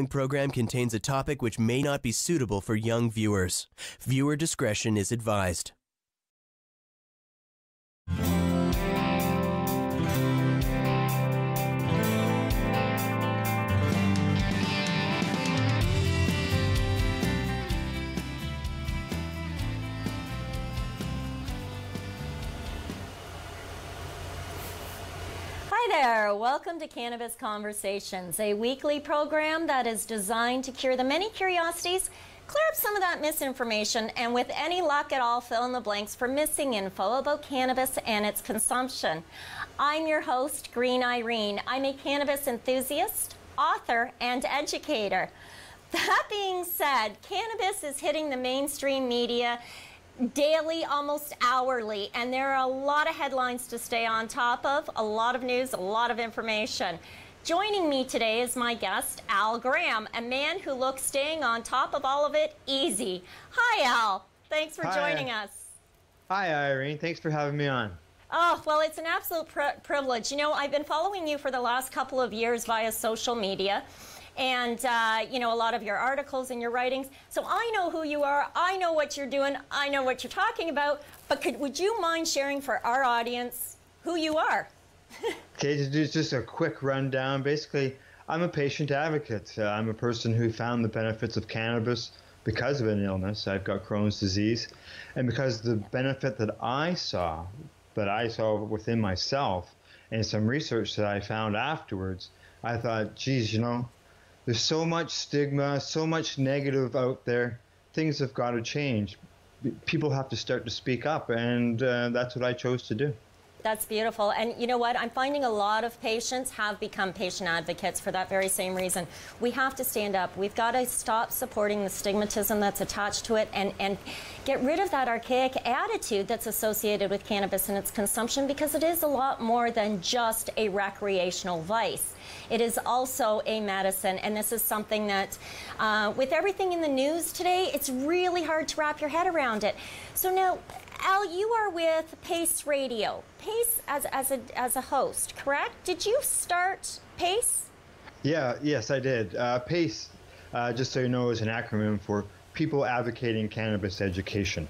following program contains a topic which may not be suitable for young viewers. Viewer discretion is advised. Hi there, welcome to Cannabis Conversations, a weekly program that is designed to cure the many curiosities, clear up some of that misinformation, and with any luck at all, fill in the blanks for missing info about cannabis and its consumption. I'm your host, Green Irene. I'm a cannabis enthusiast, author, and educator. That being said, cannabis is hitting the mainstream media daily, almost hourly, and there are a lot of headlines to stay on top of, a lot of news, a lot of information. Joining me today is my guest, Al Graham, a man who looks staying on top of all of it easy. Hi, Al. Thanks for joining us. Hi, Irene. Thanks for having me on. Oh, well, it's an absolute privilege. You know, I've been following you for the last couple of years via social media. And, you know, a lot of your articles and your writings. So I know who you are. I know what you're doing. I know what you're talking about. But would you mind sharing for our audience who you are? Okay, just a quick rundown. Basically, I'm a patient advocate. I'm a person who found the benefits of cannabis because of an illness. I've got Crohn's disease. And because the benefit that I saw within myself and some research that I found afterwards, I thought, geez, you know, there's so much stigma, so much negative out there. Things have got to change. People have to start to speak up, and that's what I chose to do. That's beautiful. And you know what? I'm finding a lot of patients have become patient advocates for that very same reason. We have to stand up. We've got to stop supporting the stigmatism that's attached to it and get rid of that archaic attitude that's associated with cannabis and its consumption, because it is a lot more than just a recreational vice. It is also a medicine, and this is something that, with everything in the news today, it's really hard to wrap your head around it. So now, Al, you are with Pace Radio. Pace as a host, correct? Did you start Pace? Yes, I did. Pace, just so you know, is an acronym for People Advocating Cannabis Education.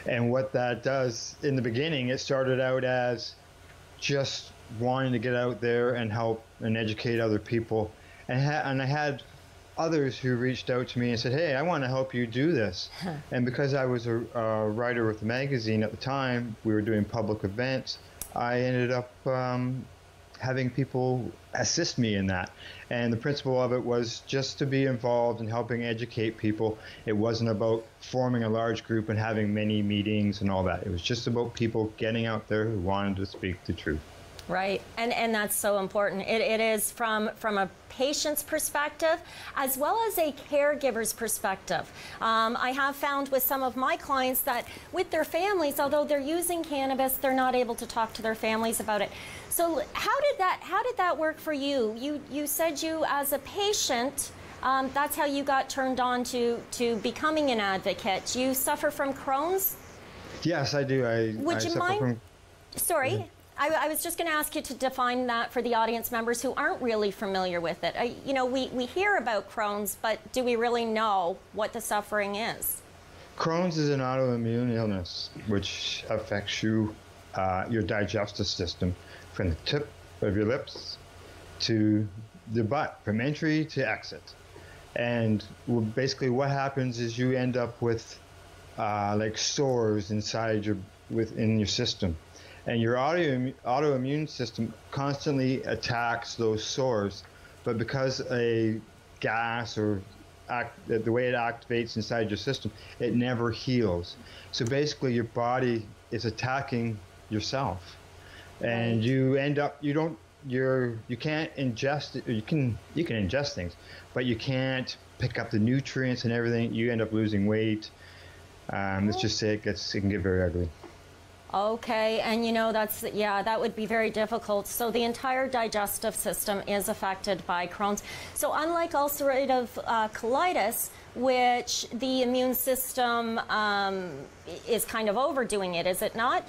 And what that does, in the beginning, it started out as just wanting to get out there and help and educate other people. And I had others who reached out to me and said, hey, I want to help you do this. And because I was a writer with the magazine at the time, we were doing public events, I ended up having people assist me in that. And the principle of it was just to be involved in helping educate people. It wasn't about forming a large group and having many meetings and all that. It was just about people getting out there who wanted to speak the truth. Right, and that's so important. It is from a patient's perspective as well as a caregiver's perspective. I have found with some of my clients that with their families, although they're using cannabis, they're not able to talk to their families about it. So how did that work for you? You said you, as a patient, that's how you got turned on to becoming an advocate. You suffer from Crohn's? Yes, I do. Would you mind? Sorry. I was just going to ask you to define that for the audience members who aren't really familiar with it. You know, we hear about Crohn's, but do we really know what the suffering is? Crohn's is an autoimmune illness which affects your digestive system from the tip of your lips to the butt, from entry to exit. And basically what happens is you end up with like sores within your system. And your autoimmune system constantly attacks those sores, but because a gas or the way it activates inside your system, it never heals. So basically, your body is attacking yourself, and you end up you can't ingest it. You can ingest things, but you can't pick up the nutrients and everything. You end up losing weight. Let's just say it can get very ugly. Okay, and you know, that would be very difficult. So the entire digestive system is affected by Crohn's. So unlike ulcerative colitis, which the immune system is kind of overdoing it, is it not?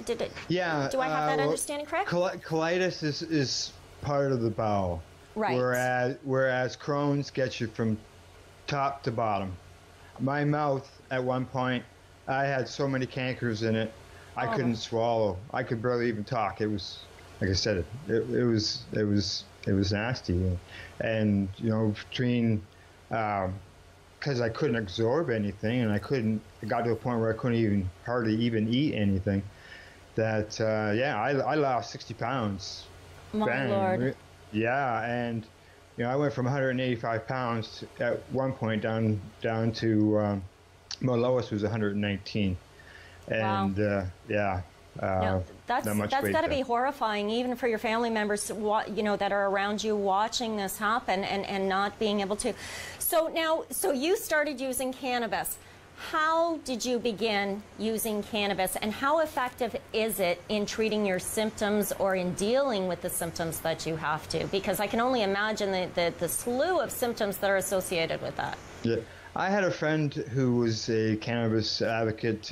Yeah. Do I have that understanding correct? Colitis is part of the bowel. Right. Whereas Crohn's gets you from top to bottom. My mouth at one point, I had so many cankers in it, I couldn't swallow. I could barely even talk. It was, like I said, it was nasty, and you know, between because I couldn't absorb anything, and it got to a point where I couldn't hardly even eat anything. That I lost 60 pounds. My Lord. Yeah, and you know, I went from 185 pounds at one point down to my lowest was 119, and wow. That's got to be horrifying, even for your family members, you know, that are around you watching this happen and not being able to. So you started using cannabis. How did you begin using cannabis, and how effective is it in treating your symptoms or in dealing with the symptoms that you have to? Because I can only imagine the slew of symptoms that are associated with that. Yeah, I had a friend who was a cannabis advocate.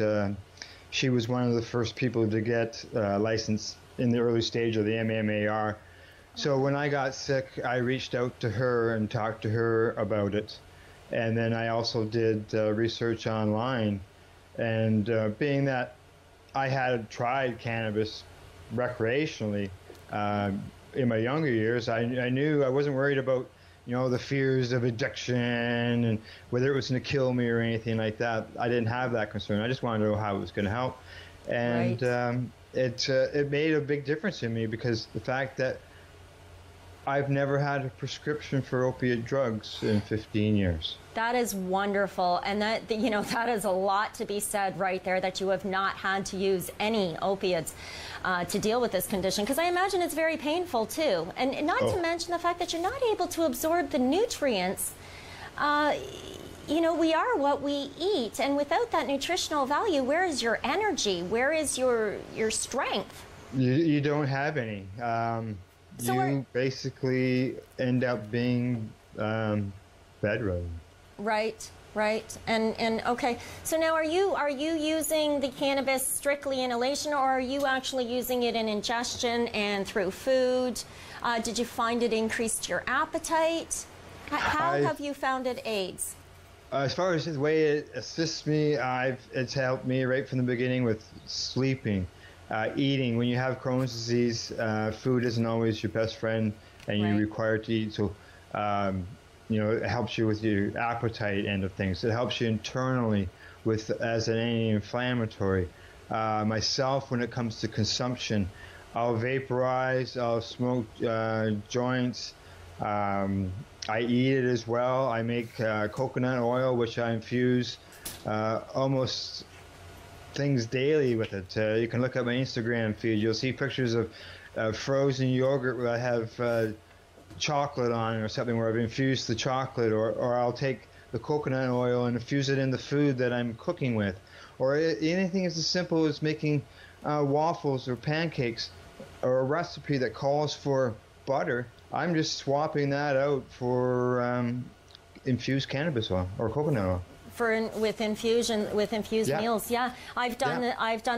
She was one of the first people to get licensed in the early stage of the MMAR. So when I got sick, I reached out to her and talked to her about it. And then I also did research online, and being that I had tried cannabis recreationally in my younger years, I knew I wasn't worried about, you know, the fears of addiction and whether it was going to kill me or anything like that. I didn't have that concern. I just wanted to know how it was going to help, and it made a big difference in me, because the fact that I've never had a prescription for opiate drugs in 15 years. That is wonderful, and that, you know, that is a lot to be said right there, that you have not had to use any opiates to deal with this condition, because I imagine it's very painful too, and not to mention the fact that you're not able to absorb the nutrients. You know, we are what we eat, and without that nutritional value, where is your energy? Where is your strength? You don't have any. So you basically end up being bedridden. Right. And okay. So now, are you using the cannabis strictly inhalation, or are you actually using it in ingestion and through food? Did you find it increased your appetite? How have you found it aids? As far as the way it assists me, it's helped me right from the beginning with sleeping. Eating. When you have Crohn's disease, food isn't always your best friend, and you're required to eat. So, you know, it helps you with your appetite end of things. It helps you internally as an anti-inflammatory. Myself, when it comes to consumption, I'll vaporize, I'll smoke joints. I eat it as well. I make coconut oil, which I infuse almost things daily with it. You can look at my Instagram feed. You'll see pictures of frozen yogurt where I have chocolate on it, or something where I've infused the chocolate, or I'll take the coconut oil and infuse it in the food that I'm cooking with, or anything as simple as making waffles or pancakes, or a recipe that calls for butter. I'm just swapping that out for infused cannabis oil or coconut oil. With infused meals. Yeah, I've done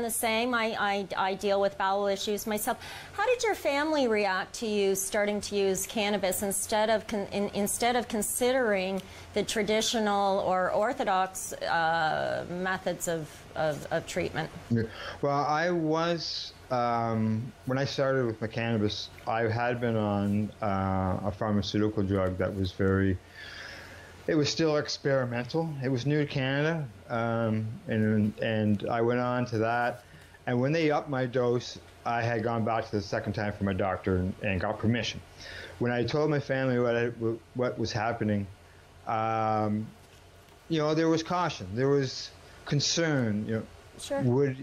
the same. I deal with bowel issues myself. How did your family react to you starting to use cannabis instead of considering the traditional or orthodox methods of treatment? Well, I was when I started with my cannabis, I had been on a pharmaceutical drug that was it was still experimental. It was new to Canada, and I went on to that. And when they upped my dose, I had gone back to the second time for my doctor and got permission. When I told my family what was happening, you know, there was caution, there was concern. You know, sure.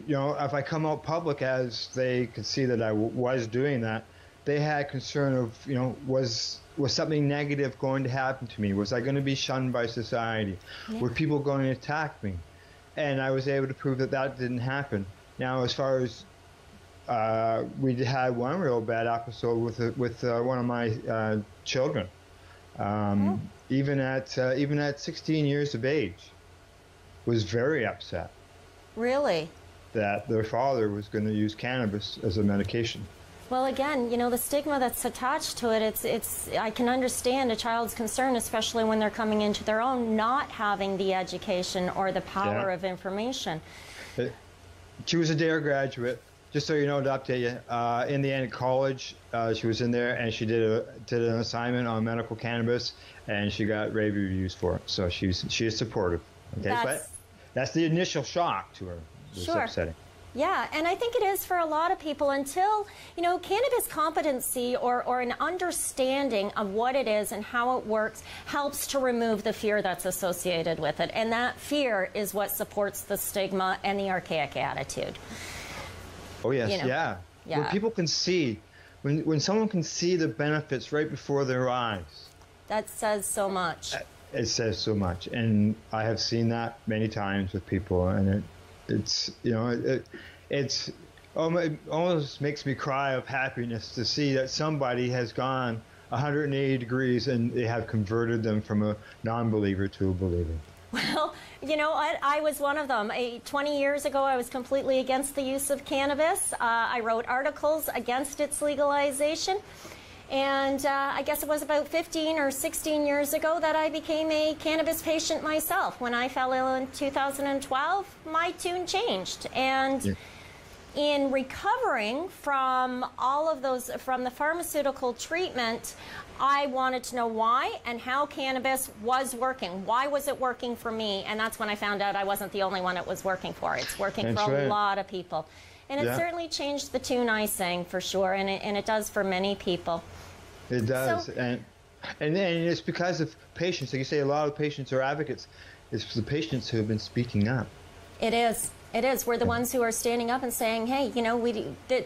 If I come out public, as they could see that I was doing that, they had concern of, you know, was something negative going to happen to me? Was I going to be shunned by society? Yeah. Were people going to attack me? And I was able to prove that didn't happen. Now, as far as we had one real bad episode with one of my children, even at 16 years of age, was very upset. Really? That their father was going to use cannabis as a medication. Well, again, you know, the stigma that's attached to it, I can understand a child's concern, especially when they're coming into their own, not having the education or the power of information. She was a DARE graduate. Just so you know, to update you, in the end of college, she was in there and she did an assignment on medical cannabis, and she got rave reviews for it. So she is supportive. Okay, but that's the initial shock to her. It's upsetting. Yeah, and I think it is for a lot of people until, you know, cannabis competency or an understanding of what it is and how it works helps to remove the fear that's associated with it. And that fear is what supports the stigma and the archaic attitude. Oh, yes, you know? yeah. When people can see, when someone can see the benefits right before their eyes. That says so much. It says so much. And I have seen that many times with people, and it's you know, it almost makes me cry of happiness to see that somebody has gone 180 degrees and they have converted them from a non-believer to a believer. Well, you know, I was one of them. 20 years ago, I was completely against the use of cannabis. I wrote articles against its legalization. And I guess it was about 15 or 16 years ago that I became a cannabis patient myself. When I fell ill in 2012, my tune changed. And in recovering from all of those, from the pharmaceutical treatment, I wanted to know why and how cannabis was working. Why was it working for me? And that's when I found out I wasn't the only one it was working for. It's working for a lot of people. And it certainly changed the tune I sang, for sure, and it does for many people. It does, and it's because of patients. Like you say, a lot of patients are advocates. It's the patients who have been speaking up. It is. It is. We're the ones who are standing up and saying, hey, you know,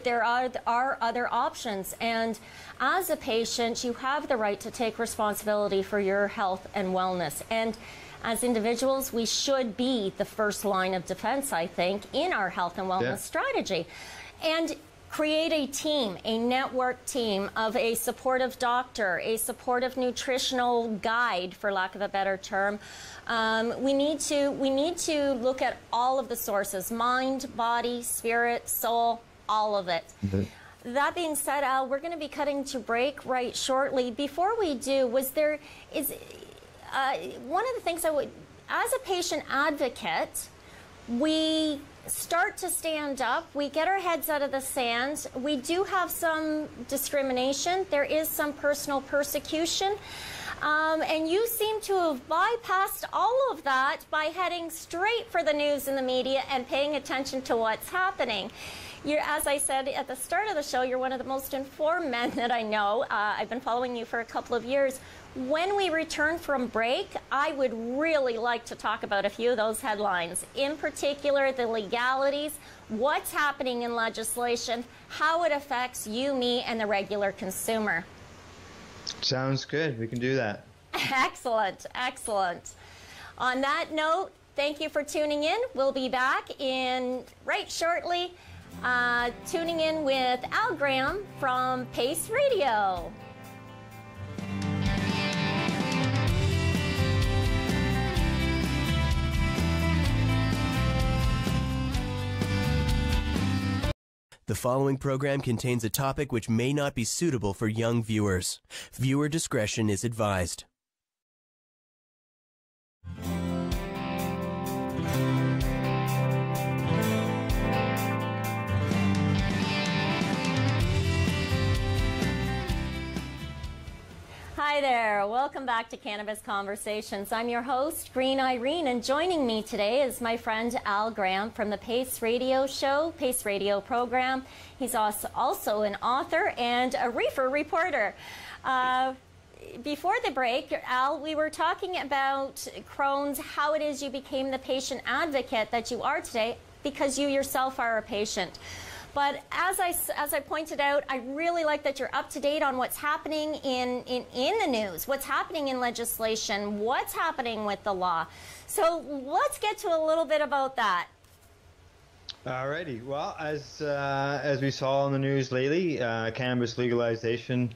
there are other options. And as a patient, you have the right to take responsibility for your health and wellness. And as individuals, we should be the first line of defense, I think, in our health and wellness strategy. And create a team, a network team of a supportive doctor, a supportive nutritional guide, for lack of a better term. We need to look at all of the sources: mind, body, spirit, soul, all of it. That being said, Al, we're going to be cutting to break right shortly. Before we do, one of the things I would, as a patient advocate, we start to stand up. We get our heads out of the sand. We do have some discrimination. There is some personal persecution. And you seem to have bypassed all of that by heading straight for the news and the media and paying attention to what's happening. As I said at the start of the show, you're one of the most informed men that I know. I've been following you for a couple of years. When we return from break, I would really like to talk about a few of those headlines. In particular, the legalities, what's happening in legislation, how it affects you, me, and the regular consumer. Sounds good. We can do that. Excellent. Excellent. On that note, thank you for tuning in. We'll be back right shortly. Tuning in with Al Graham from Pace Radio. The following program contains a topic which may not be suitable for young viewers. Viewer discretion is advised. Hi there. Welcome back to Cannabis Conversations. I'm your host, Green Irene, and joining me today is my friend Al Graham from the Pace Radio show, Pace Radio program. He's also an author and a reefer reporter. Before the break, Al, we were talking about Crohn's, how it is you became the patient advocate that you are today, because you yourself are a patient. But as I pointed out, I really like that you're up to date on what's happening in the news, what's happening in legislation, what's happening with the law. So let's get to a little bit about that. Alrighty. Well, as we saw in the news lately, cannabis legalization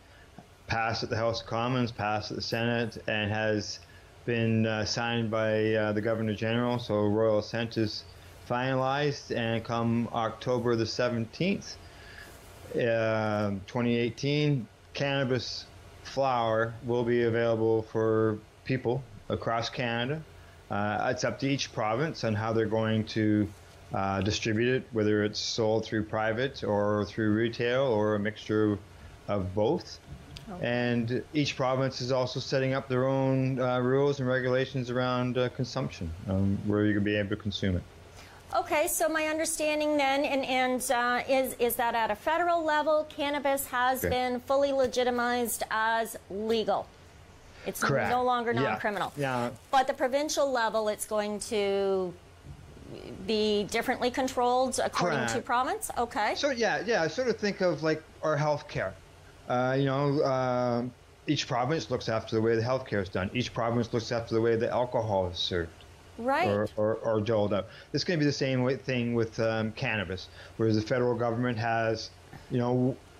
passed at the House of Commons, passed at the Senate, and has been signed by the Governor General. So royal assent is finalized, and come October the 17th, 2018, cannabis flower will be available for people across Canada. It's up to each province on how they're going to distribute it, whether it's sold through private or through retail or a mixture of both. Okay. And each province is also setting up their own rules and regulations around consumption, where you can be able to consume it. Okay, so my understanding then is that at a federal level, cannabis has been fully legitimized as legal. It's correct. No longer non-criminal. Yeah. But the provincial level, it's going to be differently controlled according correct. to province? Okay. So I sort of think of like our healthcare. Each province looks after the way the healthcare is done. Each province looks after the way the alcohol is served. Right. Or doled out. It's going to be the same thing with cannabis, whereas the federal government has,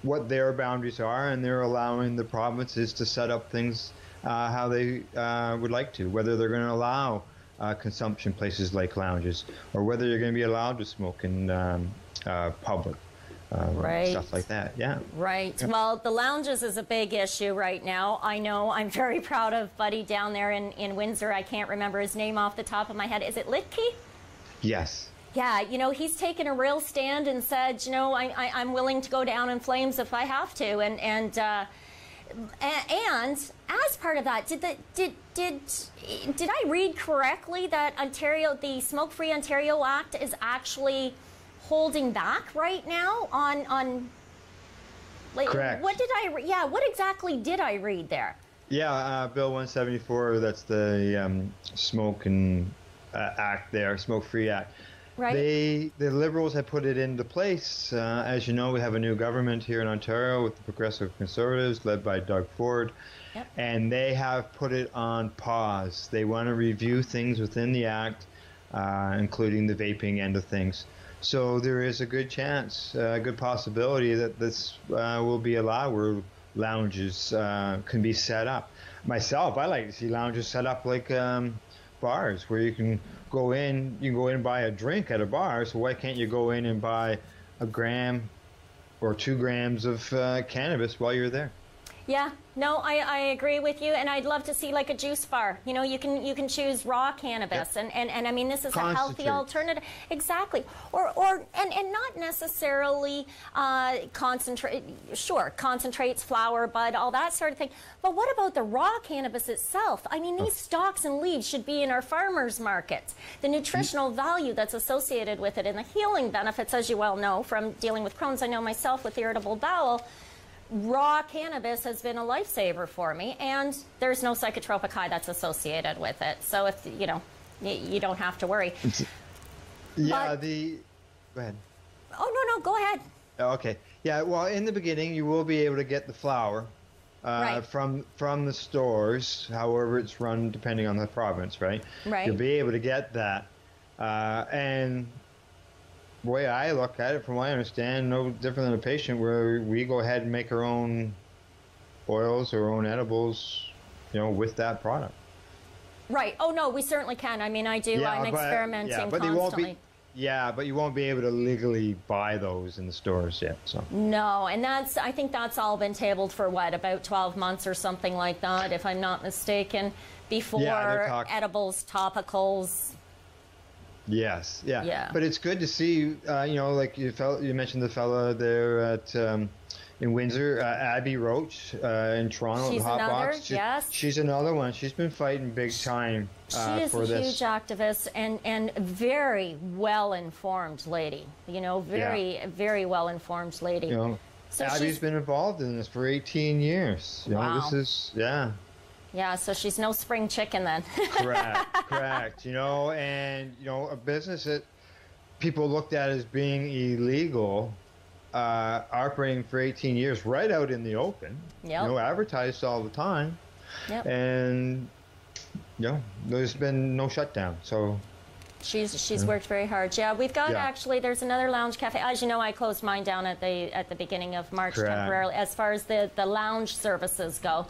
what their boundaries are, and they're allowing the provinces to set up things how they would like to, whether they're going to allow consumption places like lounges, or whether you're going to be allowed to smoke in public. Right. Stuff like that, yeah. Right. Yeah. Well, the lounges is a big issue right now. I know. I'm very proud of Buddy down there in Windsor. I can't remember his name off the top of my head. Is it Litke? Yes. Yeah, he's taken a real stand and said, I'm willing to go down in flames if I have to. And as part of that, did I read correctly that Ontario, the Smoke-Free Ontario Act, is actually holding back right now on like, correct. What exactly did I read there? Yeah, Bill 174, that's the smoke and act there, Smoke-Free Act. Right. The Liberals have put it into place. As you know, we have a new government here in Ontario with the Progressive Conservatives led by Doug Ford. Yep. And they have put it on pause. They want to review things within the Act, including the vaping end of things. So there is a good chance, a good possibility that this will be allowed where lounges can be set up. Myself, I like to see lounges set up like bars where you can go in and buy a drink at a bar. So why can't you go in and buy a gram or 2 grams of cannabis while you're there? Yeah, no, I agree with you, and I'd love to see like a juice bar. You can choose raw cannabis, yep. and I mean this is a healthy alternative. Exactly, or not necessarily concentrates, flower, bud, all that sort of thing. But what about the raw cannabis itself? I mean, these stalks and leaves should be in our farmers markets. The nutritional value that's associated with it, and the healing benefits, as you well know from dealing with Crohn's. I know myself with irritable bowel. Raw cannabis has been a lifesaver for me, and there's no psychotropic high that's associated with it. So if you don't have to worry. Yeah, go ahead. Oh no, go ahead. Okay. Yeah. Well, in the beginning, you will be able to get the flower right. from the stores, however it's run, depending on the province, right? Right. You'll be able to get that, and the way I look at it, from what I understand, no different than a patient, where we go ahead and make our own oils, our own edibles, with that product. Right. Oh, no, we certainly can. I mean, I do. Yeah, I'm experimenting constantly. But you won't be able to legally buy those in the stores yet. So. No, and I think that's all been tabled for, about 12 months or something like that, if I'm not mistaken, before edibles, topicals. Yes, yeah. But it's good to see, like you mentioned the fella there at in Windsor, Abby Roach in Toronto. She's Hot another, Box. yes. She's another one. She's been fighting big time for this. She is a huge activist and very well-informed lady. Very well-informed lady. So Abby's been involved in this for 18 years. Wow. This is, Yeah, so she's no spring chicken then. Correct. And a business that people looked at as being illegal, operating for 18 years, right out in the open. Yep. Advertised all the time. Yep. And there's been no shutdown. So she's worked very hard. Yeah, we've got actually. There's another lounge cafe. As you know, I closed mine down at the beginning of March temporarily. As far as the lounge services go.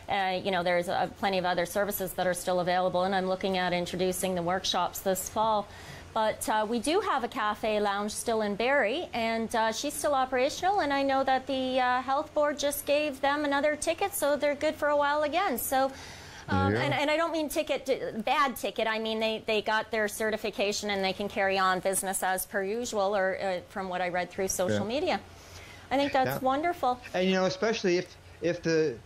There's plenty of other services that are still available, and I'm looking at introducing the workshops this fall. But we do have a cafe lounge still in Barrie, and she's still operational, and I know that the health board just gave them another ticket, so they're good for a while again. So, and I don't mean bad ticket, I mean they got their certification and they can carry on business as per usual, or from what I read through social media. I think that's wonderful. And you know, especially if the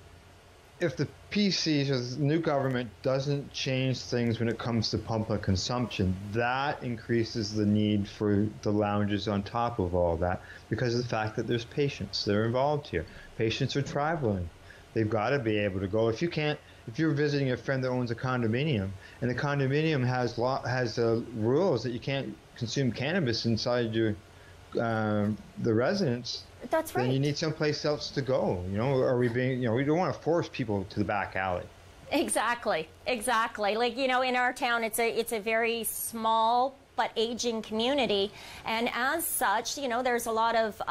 PC, so the new government, doesn't change things when it comes to public consumption, that increases the need for the lounges on top of all that, because of the fact that there's patients that are involved here. Patients are traveling. They've got to be able to go. If you're visiting a friend that owns a condominium, and the condominium has rules that you can't consume cannabis inside your the residence, that's right. Then you need someplace else to go. You know, are we being? You know, we don't want to force people to the back alley. Exactly. Like, you know, in our town, it's a very small but aging community, and as such, you know, there's a lot of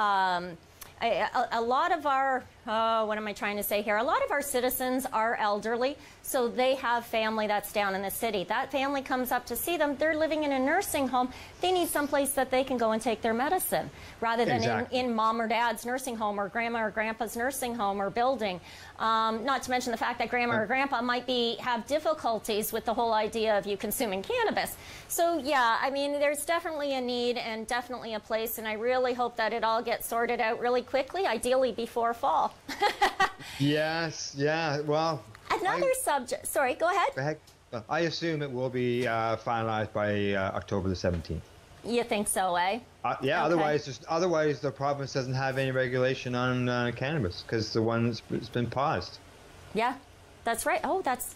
a lot of our, what am I trying to say here? A lot of our citizens are elderly, so they have family that's down in the city. That family comes up to see them. They're living in a nursing home. They need someplace that they can go and take their medicine, rather than in mom or dad's nursing home, or grandma or grandpa's nursing home or building. Not to mention the fact that grandma or grandpa might have difficulties with the whole idea of you consuming cannabis. So yeah, I mean, there's definitely a need and definitely a place, and I really hope that it all gets sorted out really quickly, ideally before fall. Yes, yeah, well. Another subject, sorry, go ahead. Go ahead. I assume it will be finalized by October the 17th. You think so, eh? Yeah, okay. otherwise the province doesn't have any regulation on cannabis, because the one that's been paused. Yeah, that's right. Oh, that's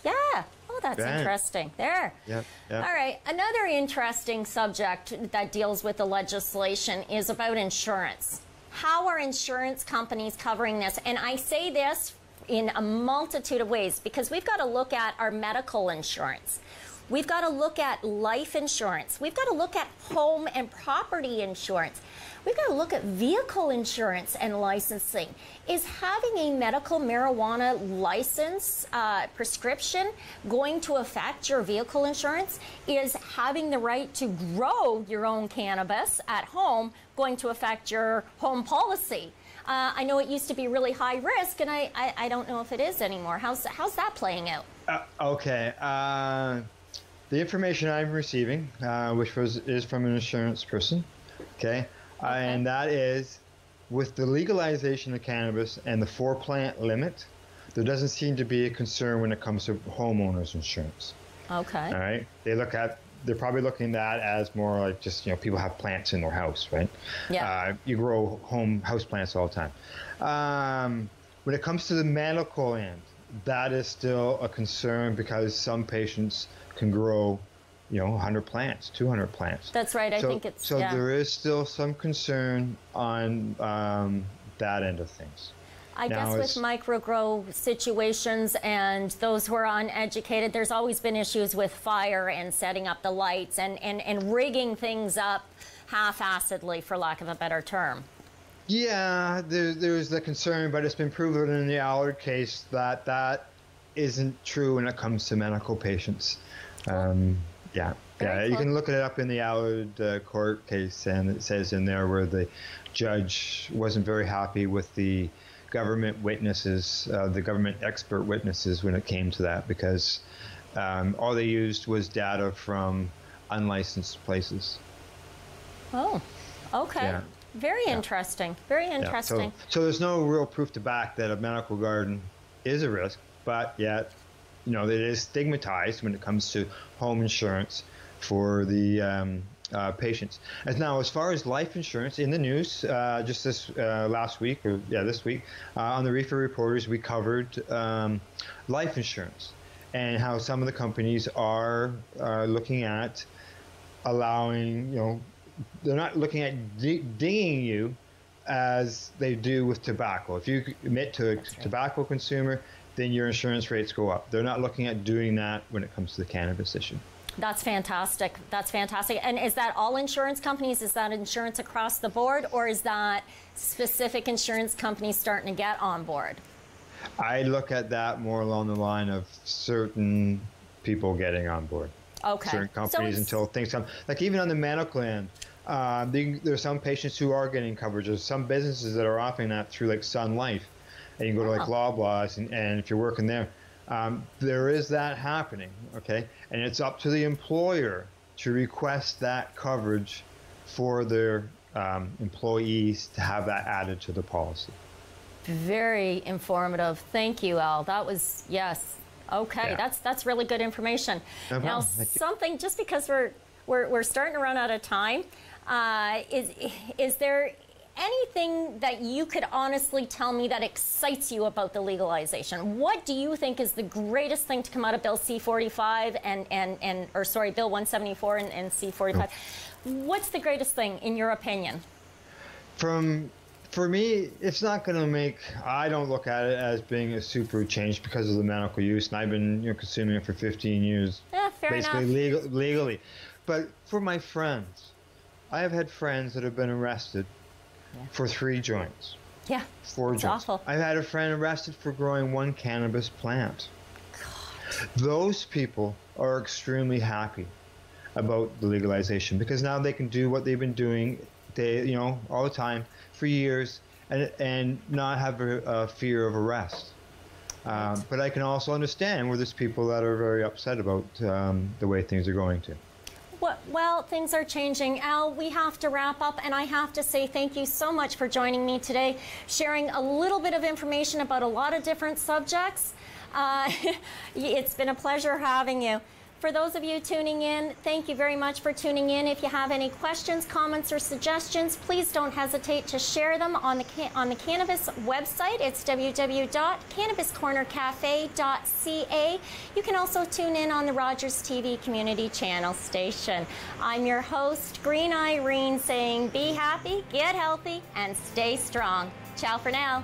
interesting. There. Yeah. All right. Another interesting subject that deals with the legislation is about insurance. How are insurance companies covering this? And I say this in a multitude of ways, because we've got to look at our medical insurance. We've got to look at life insurance. We've got to look at home and property insurance. We've got to look at vehicle insurance and licensing. Is having a medical marijuana license, prescription, going to affect your vehicle insurance? Is having the right to grow your own cannabis at home going to affect your home policy? I know it used to be really high risk, and I don't know if it is anymore. How's that playing out? Okay. The information I'm receiving, which is from an insurance person, okay, and that is, with the legalization of cannabis and the 4-plant limit, there doesn't seem to be a concern when it comes to homeowners insurance. Okay. All right. They're probably looking at that as more like just, you know, people have plants in their house, right? Yeah. You grow house plants all the time. When it comes to the medical end, that is still a concern, because some patients can grow, you know, 100 plants, 200 plants. That's right. I think it's, so there is still some concern on that end of things. I guess with micro-grow situations and those who are uneducated, there's always been issues with fire and setting up the lights and rigging things up half-assedly, for lack of a better term. Yeah, there's the concern, but it's been proven in the Allard case that that isn't true when it comes to medical patients. Yeah, you can look it up in the Allard court case, and it says in there where the judge wasn't very happy with the government witnesses, the government expert witnesses, when it came to that, because all they used was data from unlicensed places. Oh, okay. Yeah. Very interesting. Very interesting. Yeah. So there's no real proof to back that a medical garden is a risk, but yet, you know, it is stigmatized when it comes to home insurance for the patients. And now, as far as life insurance, in the news, just this this week, on the Reefer Reporters, we covered life insurance and how some of the companies are looking at allowing, you know, they're not looking at dinging you as they do with tobacco. If you admit to a tobacco consumer, then your insurance rates go up. They're not looking at doing that when it comes to the cannabis issue. That's fantastic. That's fantastic. And is that all insurance companies? Is that insurance across the board, or is that specific insurance companies starting to get on board? I look at that more along the line of certain people getting on board. certain companies until things come. Like even on the medical end, there's some patients who are getting coverage. There's some businesses that are offering that through like Sun Life, and you can go to like Loblaws, and if you're working there, there is that happening. Okay, and it's up to the employer to request that coverage for their employees to have that added to the policy. Very informative. Thank you, Al. That was, yes. Okay, that's really good information. No now, something, just because we're starting to run out of time, is there anything that you could honestly tell me that excites you about the legalization? What do you think is the greatest thing to come out of Bill C-45 or sorry, Bill 174 and C-45? What's the greatest thing in your opinion? For me, it's not going to make, I don't look at it as being a super change because of the medical use, and I've been consuming it for 15 years, fair basically enough. legally. But for my friends, I have had friends that have been arrested for 3 joints. 4 joints. Awful. I've had a friend arrested for growing 1 cannabis plant. God. Those people are extremely happy about the legalization because now they can do what they've been doing, all the time for years, and not have a fear of arrest. But I can also understand where there's people that are very upset about the way things are going to. Well, things are changing. Al, we have to wrap up, and I have to say thank you so much for joining me today, sharing a little bit of information about a lot of different subjects. It's been a pleasure having you. For those of you tuning in, thank you very much for tuning in. If you have any questions, comments, or suggestions, please don't hesitate to share them on the Cannabis website. It's www.cannabiscornercafe.ca. You can also tune in on the Rogers TV community channel station. I'm your host, Green Irene, saying be happy, get healthy, and stay strong. Ciao for now.